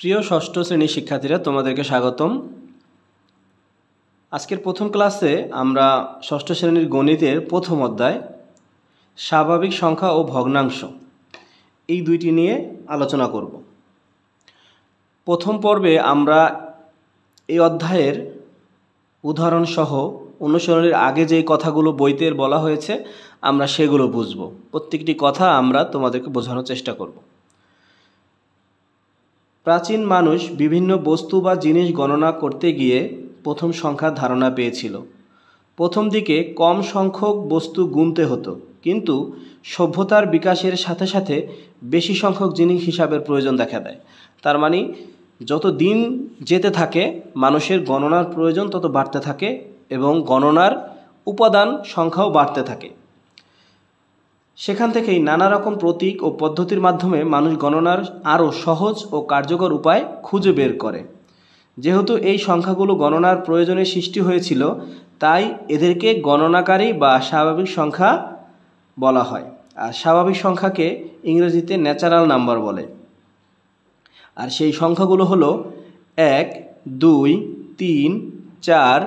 প্রিয় ষষ্ঠ শ্রেণীর শিক্ষার্থীরা, তোমাদেরকে স্বাগতম। আজকের প্রথম ক্লাসে আমরা ষষ্ঠ শ্রেণীর গণিতের প্রথম অধ্যায় স্বাভাবিক সংখ্যা ও ভগ্নাংশ এই দুইটি নিয়ে আলোচনা করব। প্রথম পর্বে আমরা এই অধ্যায়ের উদাহরণসহ অনুসরণের আগে যেই কথাগুলো বইতে বলা হয়েছে আমরা সেগুলো বুঝব। প্রত্যেকটি কথা আমরা তোমাদেরকে বোঝানোর চেষ্টা করব। প্রাচীন মানুষ বিভিন্ন বস্তু বা জিনিস গণনা করতে গিয়ে প্রথম সংখ্যার ধারণা পেয়েছিল। প্রথম দিকে কম সংখ্যক বস্তু গুনতে হতো, কিন্তু সভ্যতার বিকাশের সাথে সাথে বেশি সংখ্যক জিনিস হিসাবের প্রয়োজন দেখা দেয়। তার মানে যত দিন যেতে থাকে মানুষের গণনার প্রয়োজন তত বাড়তে থাকে এবং গণনার উপাদান সংখ্যাও বাড়তে থাকে। সেখান থেকেই নানা রকম প্রতীক ও পদ্ধতির মাধ্যমে মানুষ গণনার আরও সহজ ও কার্যকর উপায় খুঁজে বের করে। যেহেতু এই সংখ্যাগুলো গণনার প্রয়োজনে সৃষ্টি হয়েছিল, তাই এদেরকে গণনাকারী বা স্বাভাবিক সংখ্যা বলা হয়। আর স্বাভাবিক সংখ্যাকে ইংরেজিতে ন্যাচারাল নাম্বার বলে। আর সেই সংখ্যাগুলো হলো 1, 2, 3, 4,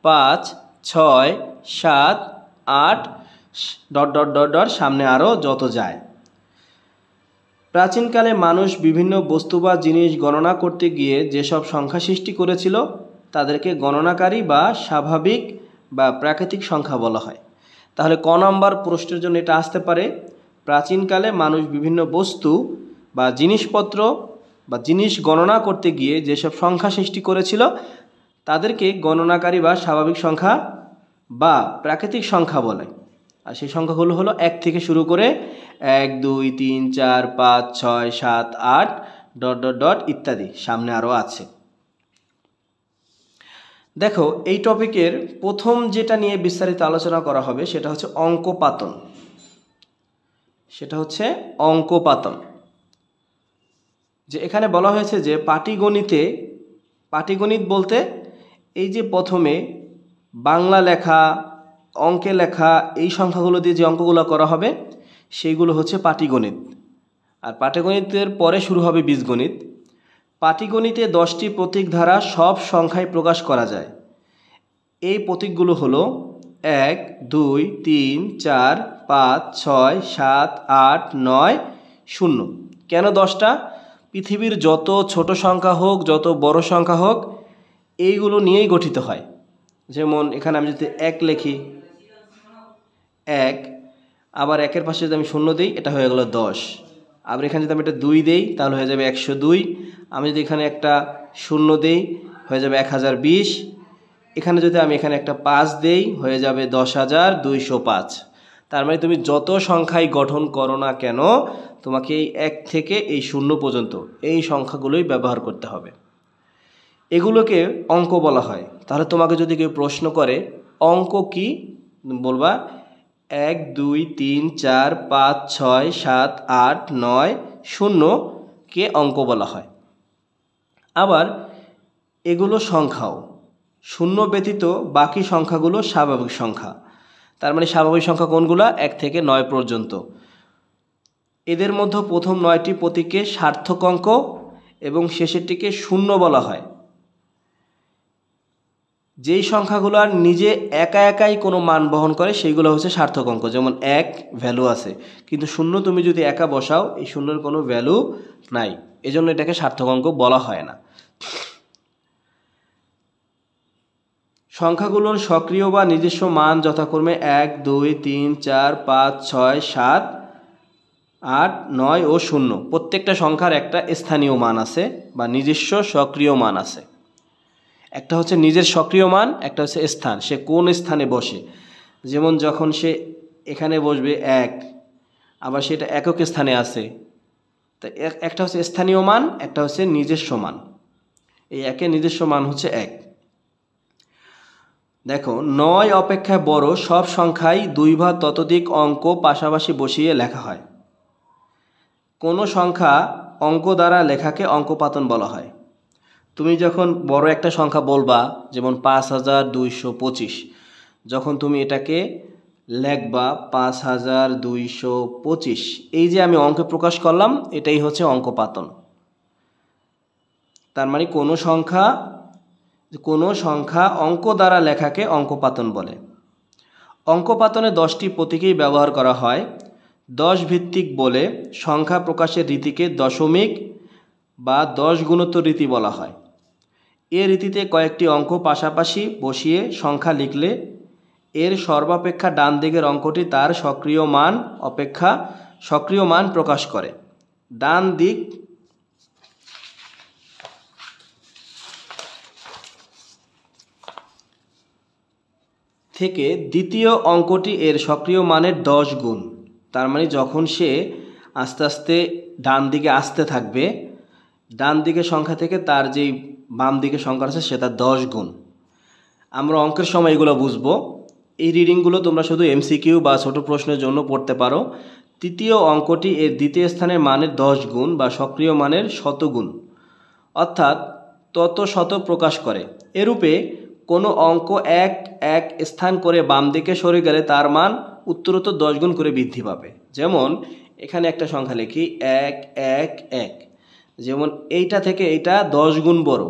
5, 6, 7, 8 ... সামনে আরও যত যায়। প্রাচীনকালে মানুষ বিভিন্ন বস্তু বা জিনিস গণনা করতে গিয়ে যেসব সংখ্যা সৃষ্টি করেছিল তাদেরকে গণনাকারী বা স্বাভাবিক বা প্রাকৃতিক সংখ্যা বলা হয়। তাহলে ক নম্বর প্রশ্নের জন্য এটা আসতে পারে, প্রাচীনকালে মানুষ বিভিন্ন বস্তু বা জিনিসপত্র বা জিনিস গণনা করতে গিয়ে যেসব সংখ্যা সৃষ্টি করেছিল তাদেরকে গণনাকারী বা স্বাভাবিক সংখ্যা বা প্রাকৃতিক সংখ্যা বলে। আর সেই সংখ্যাগুলো হলো 1 থেকে শুরু করে 1, 2, 3, 4, 5, 6, 7, 8 ... ইত্যাদি সামনে আরও আছে। দেখো, এই টপিকের প্রথম যেটা নিয়ে বিস্তারিত আলোচনা করা হবে সেটা হচ্ছে অঙ্কপাতন। যে এখানে বলা হয়েছে যে পাটিগণিত বলতে এই যে প্রথমে বাংলা লেখা, অঙ্কে লেখা, এই সংখ্যাগুলো দিয়ে যে অঙ্কগুলো করা হবে সেইগুলো হচ্ছে পাটিগণিত। আর পাটিগণিতের পরে শুরু হবে বীজগণিত। পাটিগণিতে 10টি প্রতীক দ্বারা সব সংখ্যায় প্রকাশ করা যায়। এই প্রতীকগুলো হলো 1, 2, 3, 4, 5, 6, 7, 8, 9, 0। কেন 10টা? পৃথিবীর যত ছোট সংখ্যা হোক, যত বড় সংখ্যা হোক, এইগুলো নিয়েই গঠিত হয়। যেমন এখানে আমি যদি 1 লিখি, 1, আবার 1-এর পাশে যদি আমি 0 দিই, এটা হয়ে গেল 10। আবার এখানে যদি আমি একটা 2 দিই তাহলে হয়ে যাবে 102। আমি যদি এখানে একটা 0 দিই হয়ে যাবে 1020। এখানে যদি আমি একটা 5 দেই হয়ে যাবে 10,205। তার মানে তুমি যত সংখ্যাই গঠন করো না কেন তোমাকে এই 1 থেকে এই 0 পর্যন্ত এই সংখ্যাগুলোই ব্যবহার করতে হবে। এগুলোকে অঙ্ক বলা হয়। তাহলে তোমাকে যদি কেউ প্রশ্ন করে অঙ্ক কি, বলবা 1, 2, 3, 4, 5, 6, 7, 8, 9, 0 কে অঙ্ক বলা হয়। আবার এগুলো সংখ্যাও, 0 ব্যতীত বাকি সংখ্যাগুলো স্বাভাবিক সংখ্যা। তার মানে স্বাভাবিক সংখ্যা কোনগুলো? 1 থেকে 9 পর্যন্ত। এদের মধ্যে প্রথম 9টি প্রতীককে সার্থক অঙ্ক এবং শেষেরটিকে 0 বলা হয়। যেই সংখ্যাগুলো আর নিজে একা একাই কোনো মান বহন করে সেইগুলো হচ্ছে সার্থক অঙ্ক। যেমন 1 ভ্যালু আছে, কিন্তু 0 তুমি যদি একা বসাও এই 0-এর কোনো ভ্যালু নাই, এজন্য এটাকে সার্থক অঙ্ক বলা হয় না। সংখ্যাগুলোর সক্রিয় বা নিজস্ব মান যথাক্রমে 1, 2, 3, 4, 5, 6, 7, 8, 9 ও 0। প্রত্যেকটা সংখ্যার একটা স্থানীয় মান আছে বা নিজস্ব সক্রিয় মান আছে। একটা হচ্ছে নিজের সক্রিয় মান, একটা হচ্ছে স্থান, সে কোন স্থানে বসে। যেমন যখন সে এখানে বসবে 1, আবার সেটা একক স্থানে আছে। তা একটা হচ্ছে স্থানীয় মান, একটা হচ্ছে নিজস্ব মান। এই একের নিজস্ব মান হচ্ছে 1। দেখো, 9 অপেক্ষা বড় সব সংখ্যাই 2 বা ততোধিক অঙ্ক পাশাপাশি বসিয়ে লেখা হয়। কোনো সংখ্যা অঙ্ক দ্বারা লেখাকে অঙ্কপাতন বলা হয়। তুমি যখন বড় একটা সংখ্যা বলবা, যেমন 5225, যখন তুমি এটাকে লেখবা 5225, এই যে আমি অঙ্কে প্রকাশ করলাম এটাই হচ্ছে অঙ্কপাতন। তার মানে কোনো সংখ্যা অঙ্ক দ্বারা লেখাকে অঙ্কপাতন বলে। অঙ্কপাতনে 10টি প্রতীকই ব্যবহার করা হয়। 10 ভিত্তিক বলে সংখ্যা প্রকাশের রীতিকে দশমিক বা 10 গুণোত্তর রীতি বলা হয়। এ রীতিতে কয়েকটি অঙ্ক পাশাপাশি বসিয়ে সংখ্যা লিখলে এর সর্বাপেক্ষা ডান দিকের অঙ্কটি তার সক্রিয় মান প্রকাশ করে। ডান দিক থেকে দ্বিতীয় অঙ্কটি এর সক্রিয় মানের 10 গুণ। তার মানে যখন সে আস্তে আস্তে ডান দিকে আসতে থাকবে, ডান দিকের সংখ্যা থেকে তার যেই বাম দিকে সংখ্যা আছে সেটা 10 গুণ। আমরা অঙ্কের সময় এগুলো বুঝবো। এই রিডিংগুলো তোমরা শুধু এমসিকিউ বা ছোট প্রশ্নের জন্য পড়তে পারো। তৃতীয় অঙ্কটি এর দ্বিতীয় স্থানের মানের 10 গুণ বা সক্রিয় মানের শতগুণ, অর্থাৎ তত শত প্রকাশ করে। এরূপে কোনো অঙ্ক এক স্থান করে বাম দিকে সরে গেলে তার মান উত্তরোত্তর 10 গুণ করে বৃদ্ধি পাবে। যেমন এখানে একটা সংখ্যা লিখি 1 1 1, যেমন এইটা থেকে এইটা 10 গুণ বড়,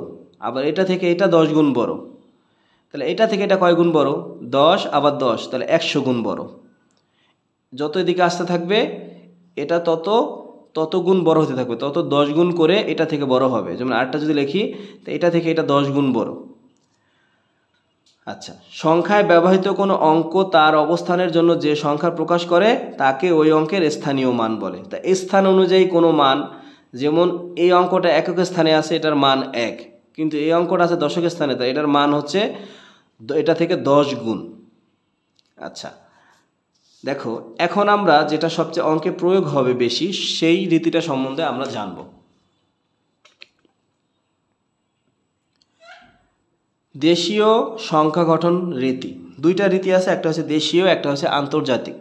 আবার এটা থেকে এটা 10 গুণ বড়, তাহলে এটা থেকে এটা কয় গুণ বড়? 10 আবার 10, তাহলে 100 গুণ বড়। যত এদিকে আসতে থাকবে এটা তত গুণ বড় হতে থাকবে, তত 10 গুণ করে এটা থেকে বড় হবে। যেমন আরেকটা যদি লিখি, তো এটা থেকে এটা 10 গুণ বড়। আচ্ছা, সংখ্যায় ব্যবহৃত কোনো অঙ্ক তার অবস্থানের জন্য যে সংখ্যা প্রকাশ করে তাকে ওই অঙ্কের স্থানীয় মান বলে। তা স্থান অনুযায়ী কোনো মান, যেমন এই অঙ্কটা একক স্থানে আছে, এটার মান 1, কিন্তু এই অঙ্কটা আছে দশক স্থানে, তাই এটার মান হচ্ছে এটা থেকে 10 গুণ। আচ্ছা দেখো, এখন আমরা যেটা সবচেয়ে অঙ্কে প্রয়োগ হবে বেশি, সেই রীতিটা সম্বন্ধে আমরা জানব। দেশীয় সংখ্যা গঠন রীতি। দুইটা রীতি আছে, একটা হচ্ছে দেশীয়, একটা হচ্ছে আন্তর্জাতিক।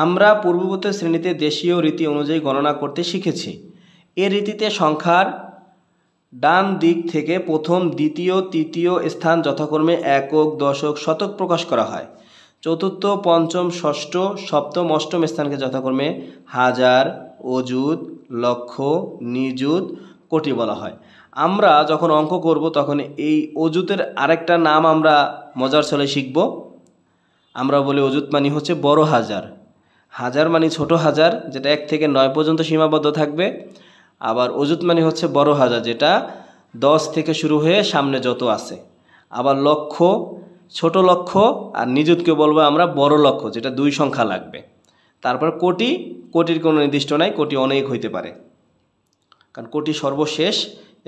আমরা পূর্ববর্তী শ্রেণীতে দেশীয় রীতি অনুযায়ী গণনা করতে শিখেছি। এ রীতিতে সংখ্যার ডান দিক থেকে প্রথম, দ্বিতীয়, তৃতীয় স্থান যথাক্রমে একক, দশক, শতক প্রকাশ করা হয়। চতুর্থ, পঞ্চম, ষষ্ঠ, সপ্তম, অষ্টম স্থানকে যথাক্রমে হাজার, অযুত, লক্ষ, নিযুত, কোটি বলা হয়। আমরা যখন অঙ্ক করব তখন এই অযুতের আরেকটা নাম আমরা মজার ছলে শিখব। আমরা বলি অযুত মানে হচ্ছে বড় হাজার, হাজার মানে ছোট হাজার, যেটা 1 থেকে 9 পর্যন্ত সীমাবদ্ধ থাকবে। আবার অযুত মানে হচ্ছে বড় হাজার, যেটা 10 থেকে শুরু হয়ে সামনে যত আছে। আবার লক্ষ, ছোট লক্ষ, আর নিযুতকে বলবো আমরা বড় লক্ষ, যেটা 2 সংখ্যা লাগবে। তারপর কোটি, কোটির কোনো নির্দিষ্ট নাই, কোটি অনেক হইতে পারে, কারণ কোটি সর্বশেষ,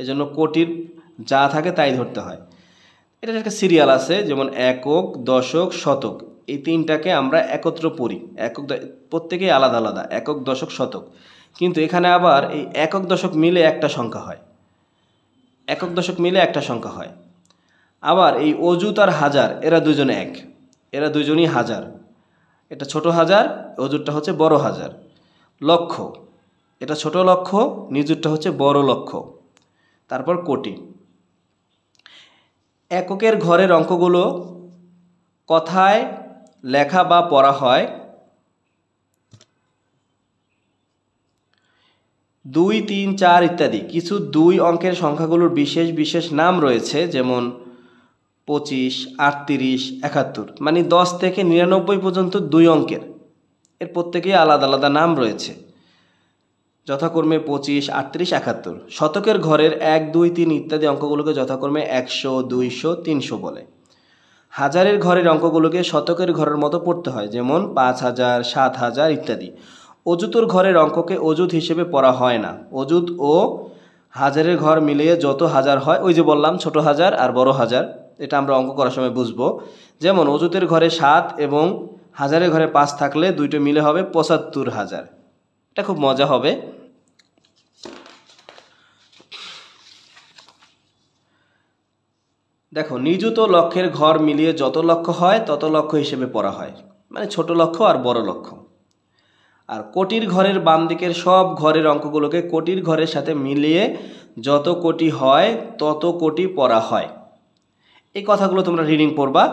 এজন্য কোটির যা থাকে তাই ধরতে হয়। এটার একটা সিরিয়াল আছে, যেমন একক, দশক, শতক, এই তিনটাকে আমরা একত্র পড়ি। প্রত্যেকেই আলাদা আলাদা, একক, দশক, শতক। কিন্তু এখানে আবার এই একক দশক মিলে একটা সংখ্যা হয়, একক দশক মিলে একটা সংখ্যা হয়। আবার এই অযুত আর হাজার, এরা দুজনে এক, এরা দুজনই হাজার। এটা ছোট হাজার, অযুতটা হচ্ছে বড় হাজার। লক্ষ, এটা ছোট লক্ষ, নিযুতটা হচ্ছে বড় লক্ষ। তারপর কোটি। এককের ঘরের অঙ্কগুলো কথায় লেখা বা পড়া হয় 2, 3, 4 ইত্যাদি। কিছু 2 অঙ্কের সংখ্যাগুলোর বিশেষ বিশেষ নাম রয়েছে, যেমন 25, 38, 71, মানে 10 থেকে 99 পর্যন্ত 2 অঙ্কের, এর প্রত্যেকেই আলাদা আলাদা নাম রয়েছে, যথাক্রমে 25, 38, 71। শতকের ঘরের 1, 2, 3 ইত্যাদি অঙ্কগুলোকে যথাক্রমে 100, 200, 300 বলে। হাজারের ঘরের অঙ্কগুলোকে শতকের ঘরের মতো পড়তে হয়, যেমন 5000, 7000 ইত্যাদি। অযুতর ঘরের অঙ্ককে অযুত হিসেবে পড়া হয় না। অযুত ও হাজারের ঘর মিলিয়ে যত হাজার হয়, ওই যে বললাম ছোট হাজার আর বড় হাজার, এটা আমরা অঙ্ক করার সময় বুঝবো। যেমন অযুতের ঘরে 7 এবং হাজারের ঘরে 5 থাকলে দুইটা মিলে হবে 75,000। এটা খুব মজা হবে। দেখো, নিযুত ও লক্ষের ঘর মিলিয়ে যত লক্ষ হয় তত লক্ষ হিসেবে পড়া হয়, মানে ছোট লক্ষ আর বড় লক্ষ। আর কোটির ঘরের বাম দিকের সব ঘরের অঙ্কগুলোকে কোটির ঘরের সাথে মিলিয়ে যত কোটি হয় তত কোটি পড়া হয়। এই কথাগুলো তোমরা রিডিং পড়বা।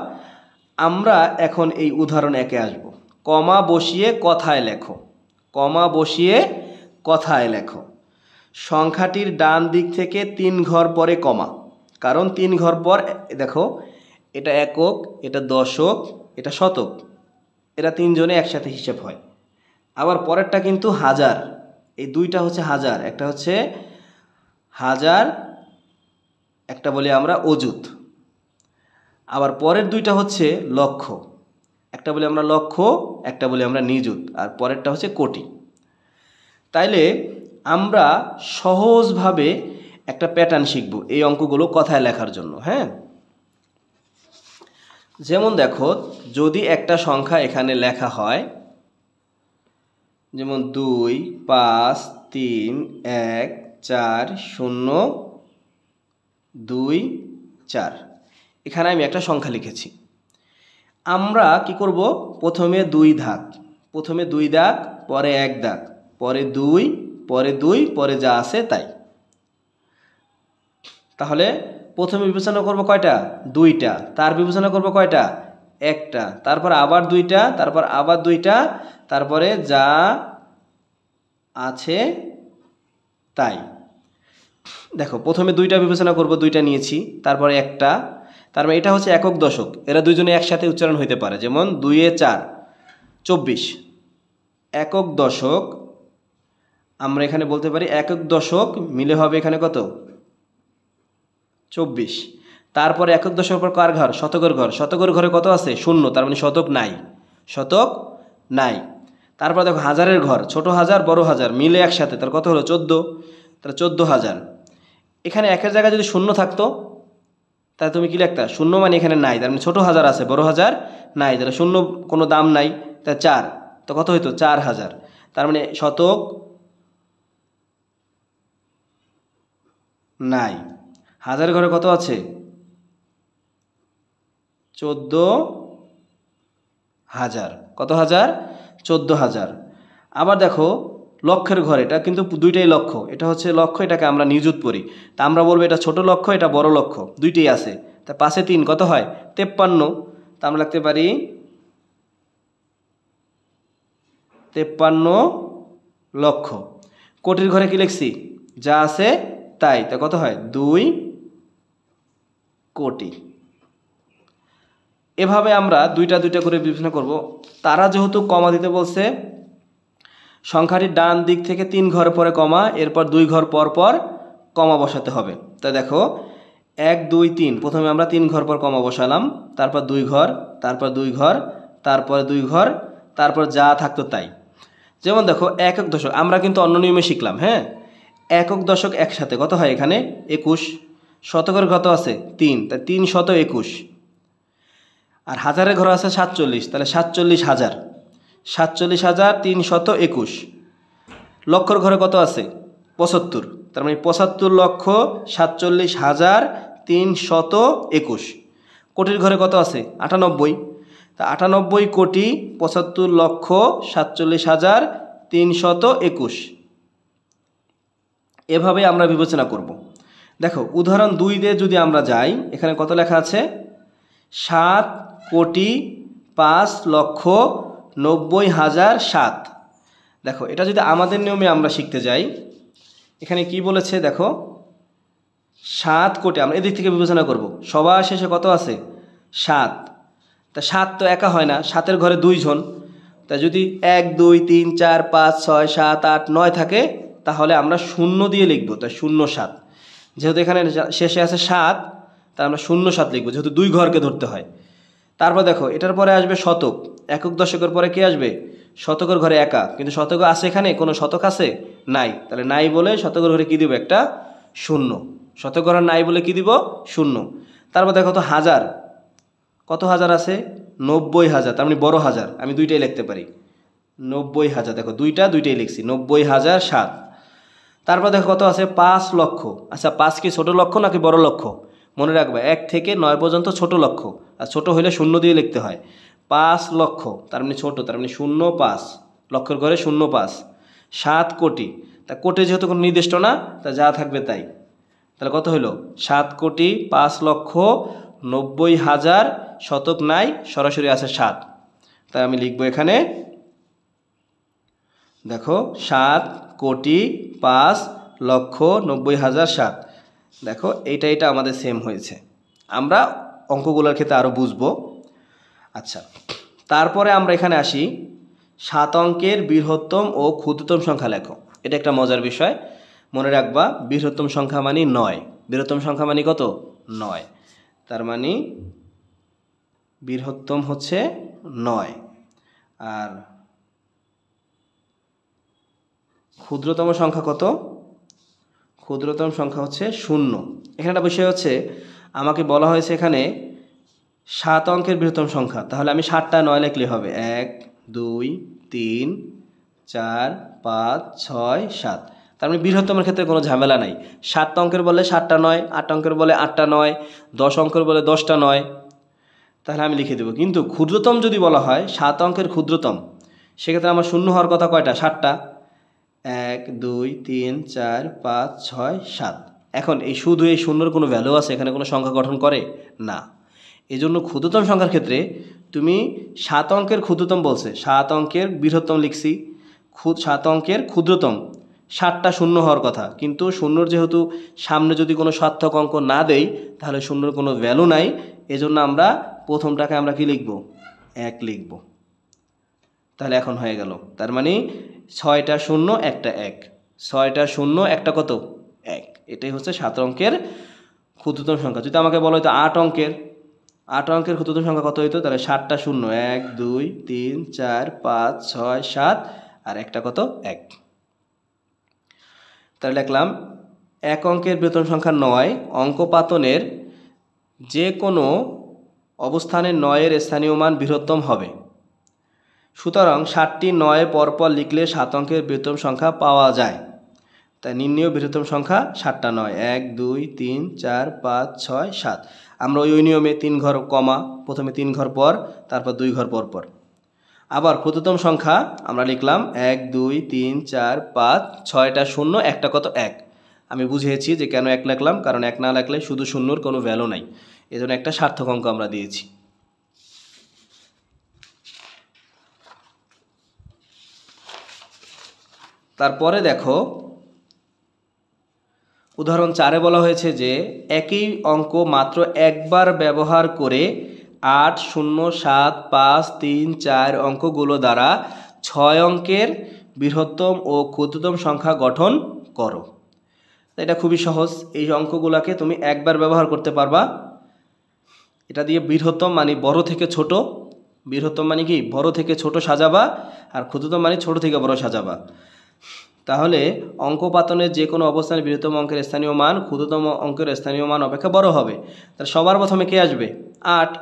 আমরা এখন এই উদাহরণ একে আসব। কমা বসিয়ে কথায় লেখো, কমা বসিয়ে কথায় লেখো। সংখ্যাটির ডান দিক থেকে 3 ঘর পরে কমা, কারণ 3 ঘর পর দেখো এটা একক, এটা দশক, এটা শতক, এরা তিনজনে একসাথে হিসেব হয়। আবার পরেরটা কিন্তু হাজার, এই দুইটা হচ্ছে হাজার, একটা হচ্ছে হাজার, একটা বলি আমরা অযুত। আবার পরের দুইটা হচ্ছে লক্ষ, একটা বলি আমরা লক্ষ, একটা বলি আমরা নিযুত, আর পরেরটা হচ্ছে কোটি। তাইলে আমরা সহজভাবে একটা প্যাটার্ন শিখব এই অঙ্কগুলো কথায় লেখার জন্য। হ্যাঁ, যেমন দেখো, যদি একটা সংখ্যা এখানে লেখা হয়, যেমন 2 5 3 1 4 0 2 4, এখানে আমি একটা সংখ্যা লিখেছি। আমরা কি করব, প্রথমে 2 দাগ, প্রথমে 2 দাগ, পরে 1 দাগ, পরে 2, পরে 2, পরে যা আছে তাই। তাহলে প্রথমে বিবেচনা করব কয়টা, 2টা, তার বিবেচনা করব কয়টা, 1টা, তারপর আবার 2টা, তারপর আবার 2টা, তারপরে যা আছে তাই। দেখো প্রথমে 2টা বিবেচনা করব, 2টা নিয়েছি, তারপরে 1টা, তার মানে এটা হচ্ছে একক দশক, এরা দুইজনে একসাথে উচ্চারণ হইতে পারে, যেমন 2 এ 4 24, একক দশক। আমরা এখানে বলতে পারি একক দশক মিলে হবে এখানে কত, 24। তারপরে একক দশকের পর কার ঘর, শতকের ঘর, শতকের ঘরে কত আছে, 0, তার মানে শতক নাই, শতক নাই। তারপর দেখো হাজারের ঘর, ছোট হাজার বড় হাজার মিলে একসাথে, তার কত হলো 14, তাহলে 14,000। এখানে একের জায়গায় যদি 0 থাকতো তাহলে তুমি কি লিখতা, 0 মানে এখানে নাই, তার মানে ছোট হাজার আছে বড় হাজার নাই, তাহলে 0 কোনো দাম নাই, তা 4, তো কত হইতো 4,000। তার মানে শতক নাই। হাজারের ঘরে কত আছে, 14,000, কত হাজার, 14,000। আবার দেখো লক্ষের ঘর, এটা কিন্তু দুইটাই লক্ষ, এটা হচ্ছে লক্ষ, এটাকে আমরা নিযুত পড়ি, তা আমরা বলবো এটা ছোট লক্ষ, এটা বড় লক্ষ, দুইটাই আছে, তা 5 এ 3 কত হয়, 53, তা আমরা লিখতে পারি 53 লক্ষ। কোটির ঘরে কি লিখছি, যা আছে তাই, তা কত হয় 2 কোটি। এভাবে আমরা দুইটা দুইটা করে বিবেচনা করব। তারা যেহেতু কমা দিতে বলছে, সংখ্যাটির ডান দিক থেকে 3 ঘর পরে কমা, এরপর 2 ঘর পর পর কমা বসাতে হবে। তা দেখো 1 2 3, প্রথমে আমরা 3 ঘর পর কমা বসালাম, তারপর 2 ঘর, তারপর 2 ঘর, তারপর 2 ঘর, তারপর যা থাকতো তাই। যেমন দেখো একক দশক আমরা কিন্তু অন্য নিয়মে শিখলাম। হ্যাঁ, একক দশক একসাথে কত হয়, এখানে 21, শতকের কত আছে 3, তাই 3 শত 21, আর হাজারের ঘর আছে 47, তাহলে 47,000, 47,000 321। লক্ষর ঘরে কত আছে 75, তার মানে 75 লক্ষ 47,000 321। কোটির ঘরে কত আছে 98, তা 98 কোটি 75 লক্ষ 47,000 321। এভাবে আমরা বিবেচনা করব। দেখো উদাহরণ 2 দিয়ে যদি আমরা যাই, এখানে কত লেখা আছে, 7 কোটি 5 লক্ষ 90,007। দেখো এটা যদি আমাদের নিয়মে আমরা শিখতে যাই, এখানে কি বলেছে দেখো, 7 কোটি, আমরা এদিক থেকে বিবেচনা করব, সবার শেষে কত আছে 7, তা 7 তো একা হয় না, 7-এর ঘরে 2 জন, তা যদি 1 2 3 4 5 6 7 8 9 থাকে, তাহলে আমরা 0 দিয়ে লিখব, তা 07। যেহেতু এখানে শেষে আছে 7, তা আমরা 07 লিখব, যেহেতু 2 ঘরকে ধরতে হয়। তারপর দেখো এটার পরে আসবে শতক, একক দশকের পরে কি আসবে, শতকের ঘরে একা, কিন্তু শতক আছে, এখানে কোনো শতক আছে নাই, তাহলে নাই বলে শতকের ঘরে কি দিব, একটা 0, শতক ঘরে নাই বলে কি দিব 0। তারপর দেখো তো হাজার, কত হাজার আছে 90,000, তার মানে বড় হাজার, আমি দুইটাই লিখতে পারি 90,000, দেখো দুইটাই লিখছি 90,007। তারপর দেখো কত আছে 5 লক্ষ, আচ্ছা 5 কি ছোট লক্ষ নাকি বড় লক্ষ, মনে রাখবে 1 থেকে 9 পর্যন্ত ছোট লক্ষ, আর ছোট হলে 0 দিয়ে লিখতে হয়। 5 লক্ষ তার মানে ছোট, তার মানে 05, লক্ষের ঘরে 05। 7 কোটি, তা কোটি যেহেতু কোনো নির্দিষ্ট না, তা যা থাকবে তাই, তাহলে কত হলো 7 কোটি 5 লক্ষ 90,000, শতক নাই, সরাসরি আছে 7, তাই আমি লিখবো এখানে দেখো 7 কোটি 5 7,90,007। দেখো এটা আমাদের সেম হয়েছে। আমরা অঙ্কগুলোর ক্ষেত্রে আরও বুঝবো। আচ্ছা, তারপরে আমরা এখানে আসি 7 অঙ্কের বৃহত্তম ও ক্ষুদ্রতম সংখ্যা লেখো। এটা একটা মজার বিষয়, মনে রাখবা। বৃহত্তম সংখ্যা মানে 9। বৃহত্তম সংখ্যা মানে কত? 9। তার মানে বৃহত্তম হচ্ছে 9, আর ক্ষুদ্রতম সংখ্যা কত? ক্ষুদ্রতম সংখ্যা হচ্ছে 0। এখানে একটা বিষয় হচ্ছে, আমাকে বলা হয়েছে এখানে 7 অঙ্কের বৃহত্তম সংখ্যা, তাহলে আমি 7টা 9 লিখলে হবে। 1 2 3 4 5 6 7। তার মানে বৃহত্তমের ক্ষেত্রে কোনো ঝামেলা নাই। 7 অঙ্কের বলে 7টা 9, 8 অঙ্কের বলে 8টা 9, 10 অঙ্কের বলে 10টা 9, তাহলে আমি লিখে দেবো। কিন্তু ক্ষুদ্রতম যদি বলা হয় 7 অঙ্কের ক্ষুদ্রতম, সেক্ষেত্রে আমার শূন্য হওয়ার কথা কয়টা? 7টা। 1 2 3 4 5 6 7। এখন এই শুধু এই শূন্যর কোনো ভ্যালু আছে? এখানে কোনো সংখ্যা গঠন করে না। এই জন্য ক্ষুদ্রতম সংখ্যার ক্ষেত্রে তুমি 7 অঙ্কের ক্ষুদ্রতম বলছে, 7 অঙ্কের বৃহত্তম লিখছি, 7 অঙ্কের ক্ষুদ্রতম, 7টা শূন্য হওয়ার কথা। কিন্তু শূন্যর যেহেতু সামনে যদি কোনো সার্থক অঙ্ক না দেই, তাহলে শূন্যর কোনো ভ্যালু নাই। এজন্য আমরা প্রথমটাকে আমরা কি লিখব? 1 লিখব। তাহলে এখন হয়ে গেল। তার মানে 6টা 0 একটা 1, 6টা 0 একটা কত? 1। এটাই হচ্ছে 7 অঙ্কের ক্ষুদ্রতম সংখ্যা। যদি আমাকে বলা হতো 8 অঙ্কের ক্ষুদ্রতম সংখ্যা কত হইতো? তাহলে 7টা 0 1 2 3 4 5 6 7, আর একটা কত? 1। তাহলে লিখলাম 1 অঙ্কের বৃহত্তম সংখ্যা 9, অঙ্ক পাতনের যে কোনো অবস্থানে 9-এর স্থানীয় মান বৃহত্তম হবে। সুতরাং 7টি 9 পরপর লিখলে 7 অঙ্কের বৃহত্তম সংখ্যা পাওয়া যায়। তাই নির্ণেয় বৃহত্তম সংখ্যা 7টা 9, 1 2 3 4 5 6 7। আমরা ওই নিয়মে 3 ঘর কমা, প্রথমে 3 ঘর পর, তারপর 2 ঘর পর পর। আবার ক্ষুদ্রতম সংখ্যা আমরা লিখলাম 1 2 3 4 5, 6টা 0 একটা কত? 1। আমি বুঝিয়েছি যে কেন 1 লিখলাম, কারণ 1 না লিখলে শুধু শূন্যর কোনো ভ্যালু নাই, এজন্য একটা সার্থক অঙ্ক আমরা দিয়েছি। তারপরে দেখো উদাহরণ 4-এ বলা হয়েছে যে একই অঙ্ক মাত্র একবার ব্যবহার করে 8 0 7 5 3 4 অঙ্কগুলো দ্বারা 6 অঙ্কের বৃহত্তম ও ক্ষুদ্রতম সংখ্যা গঠন করো। এটা খুবই সহজ। এই অঙ্কগুলোকে তুমি একবার ব্যবহার করতে পারবা। এটা দিয়ে বৃহত্তম মানে বড় থেকে ছোট, বৃহত্তম মানে কি বড় থেকে ছোট সাজাবা, আর ক্ষুদ্রতম মানে ছোট থেকে বড় সাজাবা। তাহলে অঙ্ক পাতনের যে কোনো অবস্থানে বৃহত্তম অঙ্কের স্থানীয় মান ক্ষুদ্রতম অঙ্কের স্থানীয় মান অপেক্ষা বড় হবে। তাহলে সবার প্রথমে কে আসবে? 8,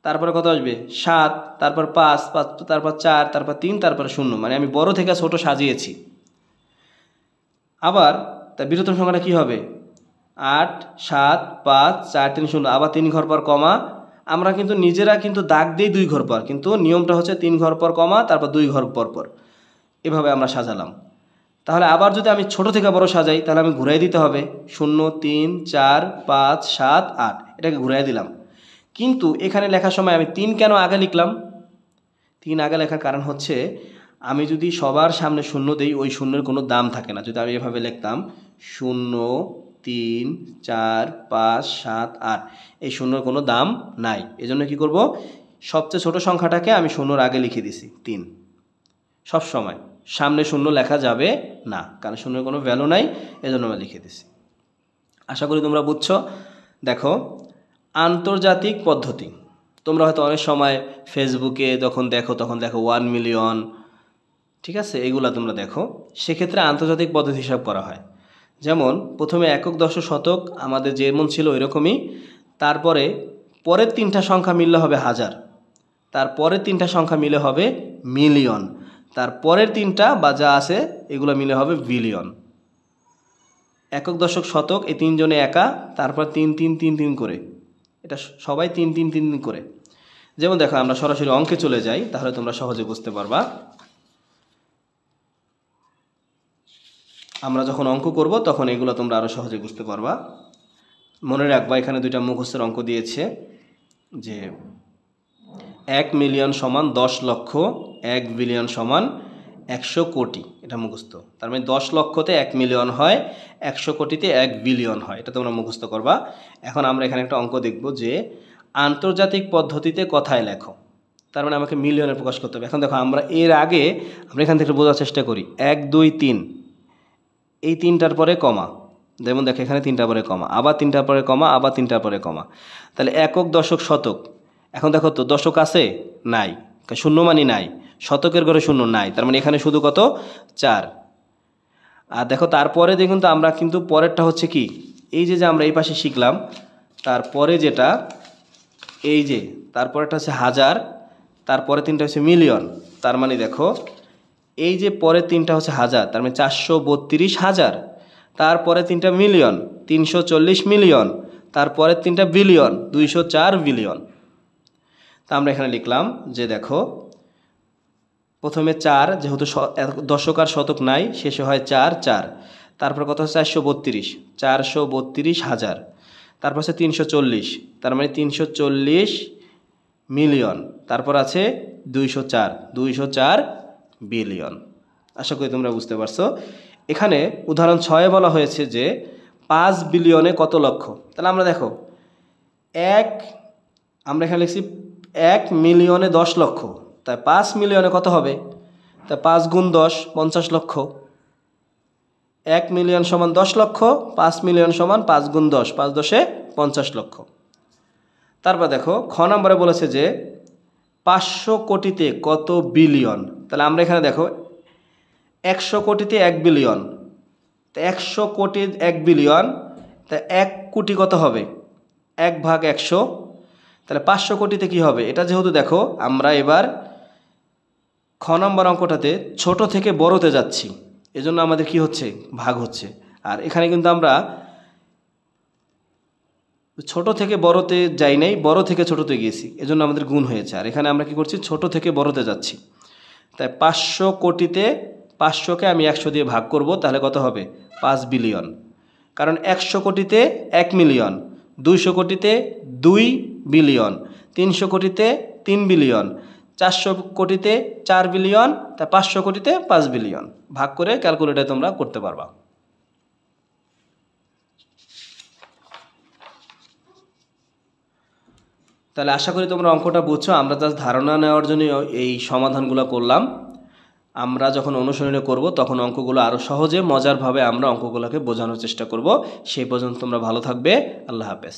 তারপরে কত আসবে? 7, তারপর 5, তারপর 4, তারপর 3, তারপর 0। মানে আমি বড় থেকে ছোট সাজিয়েছি। আবার তার বৃহত্তম সংখ্যাটা কী হবে? 8 7 5 4 3 0, আবার 3 ঘর পর কমা। আমরা কিন্তু নিজেরা কিন্তু দাগ দিই 2 ঘর পর, কিন্তু নিয়মটা হচ্ছে 3 ঘর পর কমা, তারপর 2 ঘর পর পর, এভাবে আমরা সাজালাম। তাহলে আবার যদি আমি ছোট থেকে বড় সাজাই, তাহলে আমি ঘুরাই দিতে হবে 0 3 4 5 7 8, এটাকে ঘুরাই দিলাম। কিন্তু এখানে লেখার সময় আমি 3 কেন আগে লিখলাম? 3 আগে লেখার কারণ হচ্ছে, আমি যদি সবার সামনে 0 দেই, ওই শূন্যের কোনো দাম থাকে না। যদি আমি এভাবে লিখতাম 0 3 4 5 7 8, এই শূন্যর কোনো দাম নাই। এজন্য কি করব? সবচেয়ে ছোট সংখ্যাটাকে আমি 0-র আগে লিখে দিছি 3। সব সময় সামনে 0 লেখা যাবে না, কারণ শূন্যের কোনো ভ্যালু নাই, এজন্য আমরা লিখে দিছি। আশা করি তোমরা বুঝছো। দেখো আন্তর্জাতিক পদ্ধতি, তোমরা হয়তো অনেক সময় ফেসবুকে যখন দেখো তখন দেখো 1 মিলিয়ন, ঠিক আছে, এগুলা তোমরা দেখো। সেক্ষেত্রে আন্তর্জাতিক পদ্ধতি হিসাব করা হয়। যেমন প্রথমে একক, দশক, শতক আমাদের যেমন ছিল ওইরকমই। তারপরে পরের 3টা সংখ্যা মিললে হবে হাজার, তারপরের 3টা সংখ্যা মিলে হবে মিলিয়ন, তারপরের 3টা বা যা আছে এগুলো মিলে হবে বিলিয়ন। একক, দশক, শতক এই 3 জনে একা, তারপর 3 3 3 3 করে, এটা সবাই 3 3 3 3 করে। যেমন দেখো আমরা সরাসরি অঙ্কে চলে যাই, তাহলে তোমরা সহজে বুঝতে পারবা। আমরা যখন অঙ্ক করব তখন এগুলো তোমরা আরও সহজে বুঝতে পারবা। মনে রাখবা এখানে 2টা মুখস্থের অঙ্ক দিয়েছে যে 1 মিলিয়ন সমান 10 লক্ষ, 1 বিলিয়ন সমান 100 কোটি, এটা মুখস্থ। তার মানে 10 লক্ষতে 1 মিলিয়ন হয়, 100 কোটিতে 1 বিলিয়ন হয়, এটা তোমরা মুখস্থ করবা। এখন আমরা এখানে একটা অঙ্ক দেখব যে আন্তর্জাতিক পদ্ধতিতে কথায় লেখো। তার মানে আমাকে মিলিয়নে প্রকাশ করতে হবে। এখন দেখো আমরা এর আগে আমরা এখান থেকে বোঝার চেষ্টা করি 1 2 3, এই 3টার পরে কমা, যেমন দেখো এখানে 3টার পরে কমা, আবার 3টার পরে কমা, আবার 3টার পরে কমা, তাহলে একক, দশক, শতক। এখন দেখো তো দশক আছে নাই, শূন্য মানি নাই, শতকের ঘরে শূন্য নাই, তার মানে এখানে শুধু কত 4। আর দেখো তারপরে দেখুন তো আমরা কিন্তু পরেরটা হচ্ছে কি, এই যে আমরা এই পাশে শিখলাম, তারপরে যেটা এই যে তারপরেটা হচ্ছে হাজার, তারপরে 3টা হচ্ছে মিলিয়ন। তার মানে দেখো এই যে পরের 3টা হচ্ছে হাজার, তার মানে 432,000, তারপরে 3টা মিলিয়ন 340 মিলিয়ন, তারপরে 3টা বিলিয়ন 204 বিলিয়ন। তা আমরা এখানে লিখলাম যে দেখো প্রথমে 4, যেহেতু দশক আর শতক নাই, শেষে হয় 4 4, তারপর কত হচ্ছে 432,000, তারপর আছে 340, তার মানে 340 মিলিয়ন, তারপর আছে 204 বিলিয়ন। আশা করি তোমরা বুঝতে পারছো। এখানে উদাহরণ 6 বলা হয়েছে যে 5 বিলিয়নে কত লক্ষ। তাহলে আমরা দেখো আমরা এখানে লিখছি 1 মিলিয়নে 10 লক্ষ, তাই 5 মিলিয়নে কত হবে, তাই 5 গুণ 10 50 লক্ষ। 1 মিলিয়ন সমান 10 লক্ষ, 5 মিলিয়ন সমান 5 গুণ 10, 5 10 50 লক্ষ। তারপর দেখো খ নম্বরে বলেছে যে 500 কোটিতে কত বিলিয়ন। তাহলে আমরা এখানে দেখো 100 কোটিতে 1 বিলিয়ন, তো 100 কোটি 1 বিলিয়ন, তা 1 কোটি কত হবে, 1/100। তাহলে 500 কোটিতে কি হবে, এটা যেহেতু দেখো আমরা এবার খ নম্বর অঙ্কটাতে ছোট থেকে বড়তে যাচ্ছি, এজন্য আমাদের কি হচ্ছে, ভাগ হচ্ছে। আর এখানে কিন্তু আমরা ছোট থেকে বড়তে যাই নাই, বড় থেকে ছোটতে গিয়েছি, এজন্য আমাদের গুণ হয়েছে। আর এখানে আমরা কি করছি, ছোট থেকে বড়তে যাচ্ছি। তাই 500 কোটিতে 500কে আমি 100 দিয়ে ভাগ করব, তাহলে কত হবে 5 বিলিয়ন। কারণ 100 কোটিতে 1 মিলিয়ন, 200 কোটিতে 2 বিলিয়ন, 300 কোটিতে 3 বিলিয়ন, 400 কোটিতে 4 বিলিয়ন, তাই 500 কোটিতে 5 বিলিয়ন। ভাগ করে ক্যালকুলেটরে তোমরা করতে পারবা। তাহলে আশা করি তোমরা অঙ্কটা বুঝছো। আমরা জাস্ট ধারণা নেওয়ার জন্য এই সমাধানগুলো করলাম। আমরা যখন অনুশীলনে করব তখন অঙ্কগুলো আরও সহজে মজারভাবে আমরা অঙ্কগুলোকে বোঝানোর চেষ্টা করব। সেই পর্যন্ত তোমরা ভালো থাকবে। আল্লাহ হাফেজ।